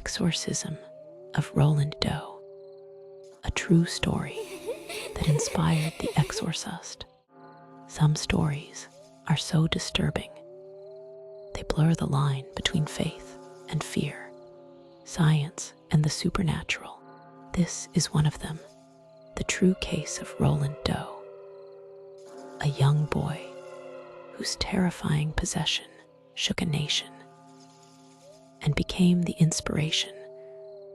Exorcism of Roland Doe, a true story that inspired the Exorcist. Some stories are so disturbing, they blur the line between faith and fear, science and the supernatural. This is one of them, the true case of Roland Doe, a young boy whose terrifying possession shook a nation and became the inspiration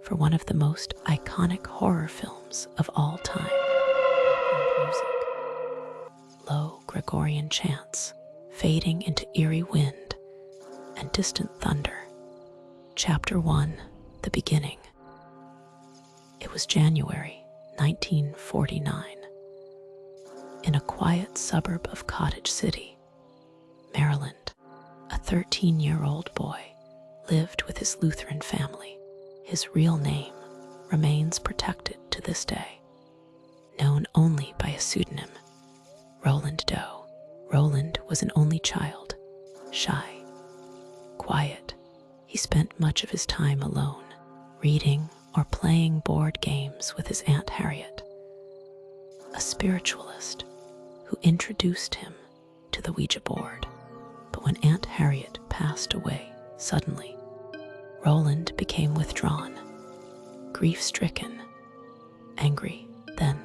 for one of the most iconic horror films of all time. Background music, low Gregorian chants fading into eerie wind and distant thunder. Chapter 1, The Beginning. It was January 1949. In a quiet suburb of Cottage City, Maryland, a 13-year-old boy lived with his Lutheran family. His real name remains protected to this day, known only by a pseudonym, Roland Doe. Roland was an only child, shy, quiet. He spent much of his time alone, reading or playing board games with his Aunt Harriet, a spiritualist who introduced him to the Ouija board. But when Aunt Harriet passed away suddenly, Roland became withdrawn, grief-stricken, angry. Then,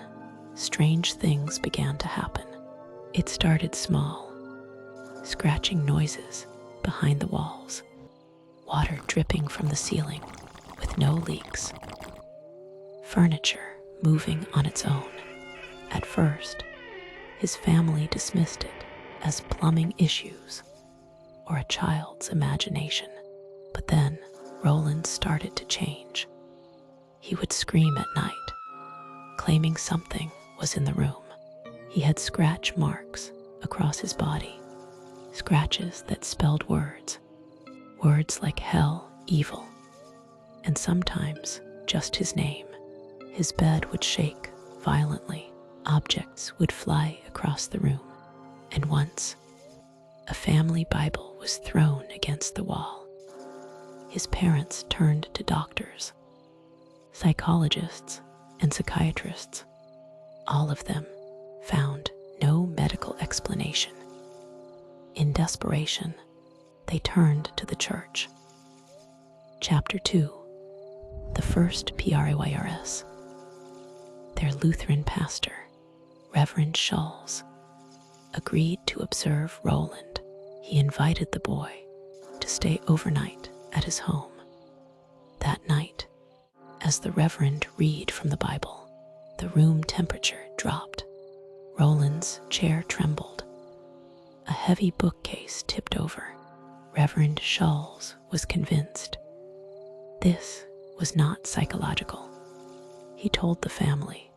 strange things began to happen. It started small, scratching noises behind the walls, water dripping from the ceiling with no leaks, furniture moving on its own. At first, his family dismissed it as plumbing issues or a child's imagination. But then, Roland started to change. He would scream at night, claiming something was in the room. He had scratch marks across his body, scratches that spelled words like hell, evil, and sometimes just his name. His bed would shake violently, objects would fly across the room, and once, a family Bible was thrown against the wall. His parents turned to doctors, psychologists, and psychiatrists. All of them found no medical explanation. In desperation, they turned to the church. Chapter 2, The First PRAYRS. Their Lutheran pastor, Reverend Schulz, agreed to observe Roland. He invited the boy to stay overnight at his home. That night, as the Reverend read from the Bible, the room temperature dropped. Roland's chair trembled. A heavy bookcase tipped over. Reverend Schulz was convinced this was not psychological. He told the family,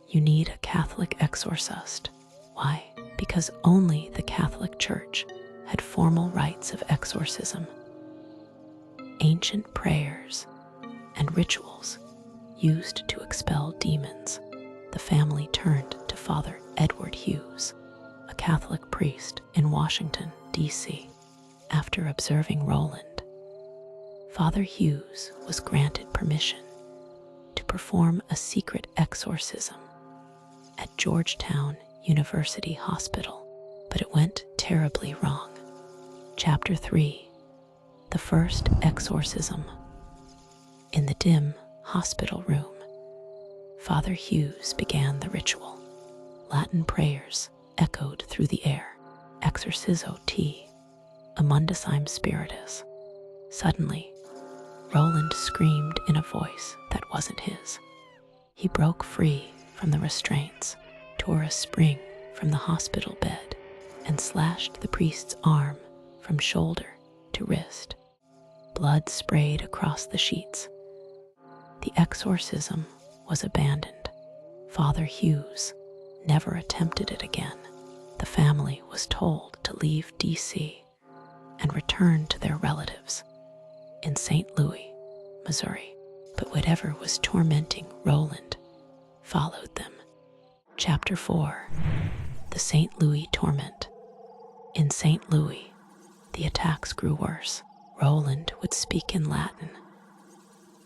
"You need a Catholic exorcist." Why? Because only the Catholic Church had formal rites of exorcism, ancient prayers, and rituals used to expel demons. The family turned to Father Edward Hughes, a Catholic priest in Washington, D.C. After observing Roland, Father Hughes was granted permission to perform a secret exorcism at Georgetown University Hospital, but it went terribly wrong. Chapter 3, The First Exorcism. In the dim hospital room, Father Hughes began the ritual. Latin prayers echoed through the air. Exorcizo te, Amundasim Spiritus. Suddenly, Roland screamed in a voice that wasn't his. He broke free from the restraints, tore a spring from the hospital bed, and slashed the priest's arm from shoulder to wrist. Blood sprayed across the sheets. The exorcism was abandoned. Father Hughes never attempted it again. The family was told to leave D.C. and return to their relatives in St. Louis, Missouri. But whatever was tormenting Roland followed them. Chapter 4, The St. Louis Torment. In St. Louis, the attacks grew worse. Roland would speak in Latin,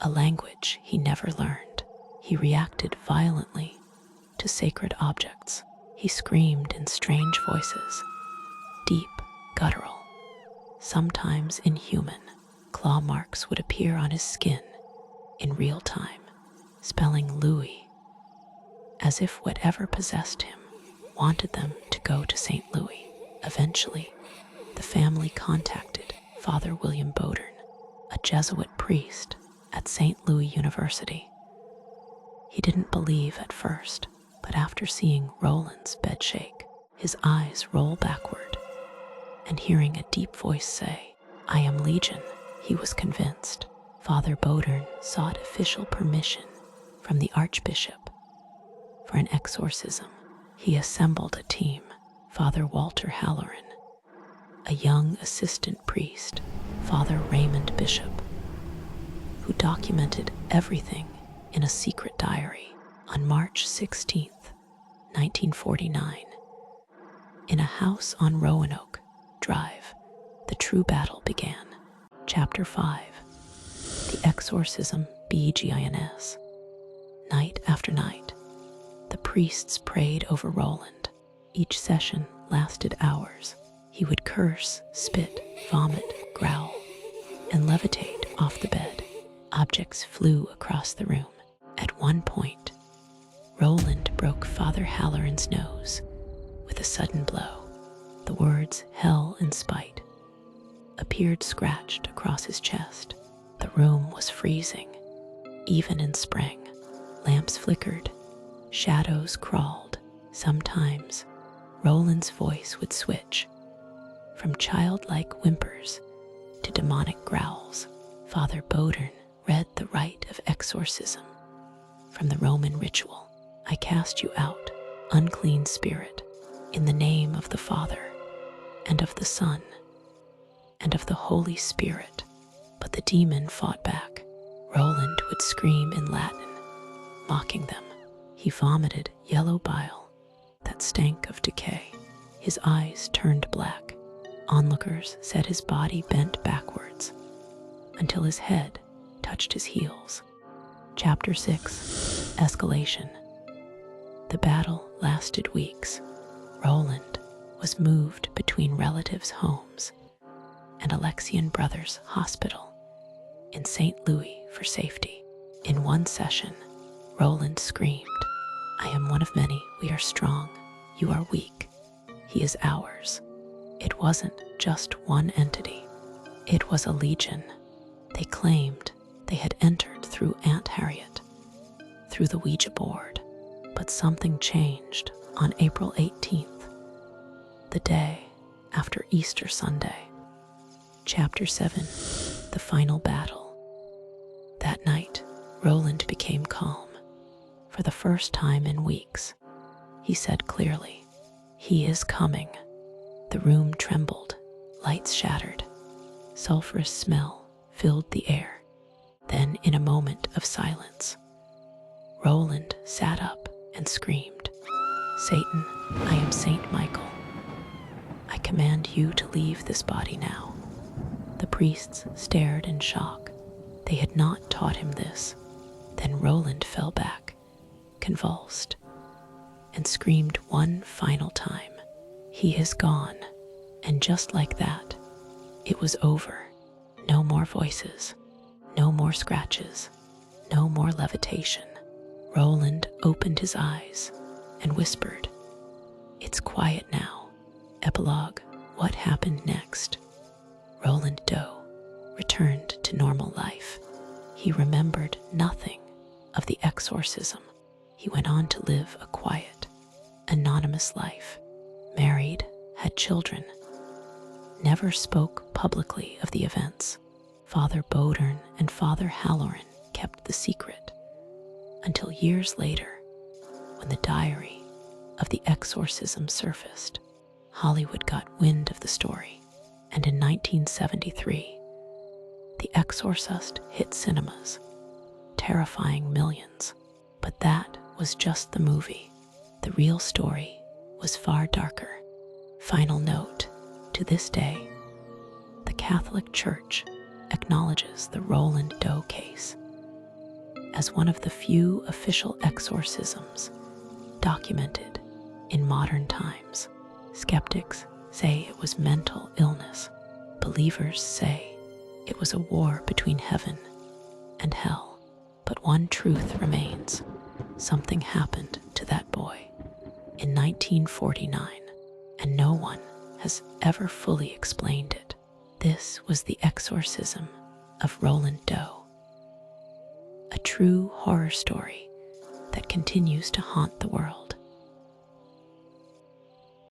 a language he never learned. He reacted violently to sacred objects. He screamed in strange voices, deep, guttural, sometimes inhuman. Claw marks would appear on his skin in real time, spelling Louis, as if whatever possessed him wanted them to go to St. Louis. Eventually, the family contacted Father William Bodern, a Jesuit priest at St. Louis University. He didn't believe at first, but after seeing Roland's bed shake, his eyes roll backward, and hearing a deep voice say, "I am Legion," he was convinced. Father Bodern sought official permission from the Archbishop for an exorcism. He assembled a team: Father Walter Halloran, a young assistant priest, Father Raymond Bishop, who documented everything in a secret diary. On March 16th, 1949, in a house on Roanoke Drive, the true battle began. Chapter 5, The Exorcism begins. Night after night, the priests prayed over Roland. Each session lasted hours. He would curse, spit, vomit, growl, and levitate off the bed. Objects flew across the room. At one point, Roland broke Father Halloran's nose with a sudden blow. The words "hell and spite" appeared scratched across his chest. The room was freezing, even in spring. Lamps flickered, shadows crawled. Sometimes, Roland's voice would switch from childlike whimpers to demonic growls. Father Bodern read the rite of exorcism from the Roman ritual. "I cast you out, unclean spirit, in the name of the Father, and of the Son, and of the Holy Spirit." But the demon fought back. Roland would scream in Latin, mocking them. He vomited yellow bile that stank of decay. His eyes turned black. Onlookers said his body bent backwards until his head touched his heels. Chapter 6, Escalation. The battle lasted weeks. Roland was moved between relatives' homes and Alexian Brothers Hospital in St. Louis for safety. In one session, Roland screamed, "I am one of many. We are strong. You are weak. He is ours." It wasn't just one entity. It was a legion. They claimed they had entered through Aunt Harriet, through the Ouija board. But something changed on April 18th, the day after Easter Sunday. Chapter 7, The Final Battle. That night, Roland became calm. For the first time in weeks, he said clearly, "He is coming." The room trembled, lights shattered, sulfurous smell filled the air. Then, in a moment of silence, Roland sat up and screamed, "Satan, I am Saint Michael. I command you to leave this body now." The priests stared in shock. They had not taught him this. Then Roland fell back, convulsed, and screamed one final time, "He is gone." And just like that, it was over. No more voices, no more scratches, no more levitation. Roland opened his eyes and whispered, "It's quiet now." Epilogue. What happened next? Roland Doe returned to normal life. He remembered nothing of the exorcism. He went on to live a quiet, anonymous life, married, had children, never spoke publicly of the events. Father Bodern and Father Halloran kept the secret until years later, when the diary of the exorcism surfaced. Hollywood got wind of the story, and in 1973, The Exorcist hit cinemas, terrifying millions. But that was just the movie. The real story was far darker. Final note: to this day, the Catholic Church acknowledges the Roland Doe case as one of the few official exorcisms documented in modern times. Skeptics say it was mental illness. Believers say it was a war between heaven and hell. But one truth remains. Something happened to that boy in 1949, and no one has ever fully explained it. This was the exorcism of Roland Doe, a true horror story that continues to haunt the world.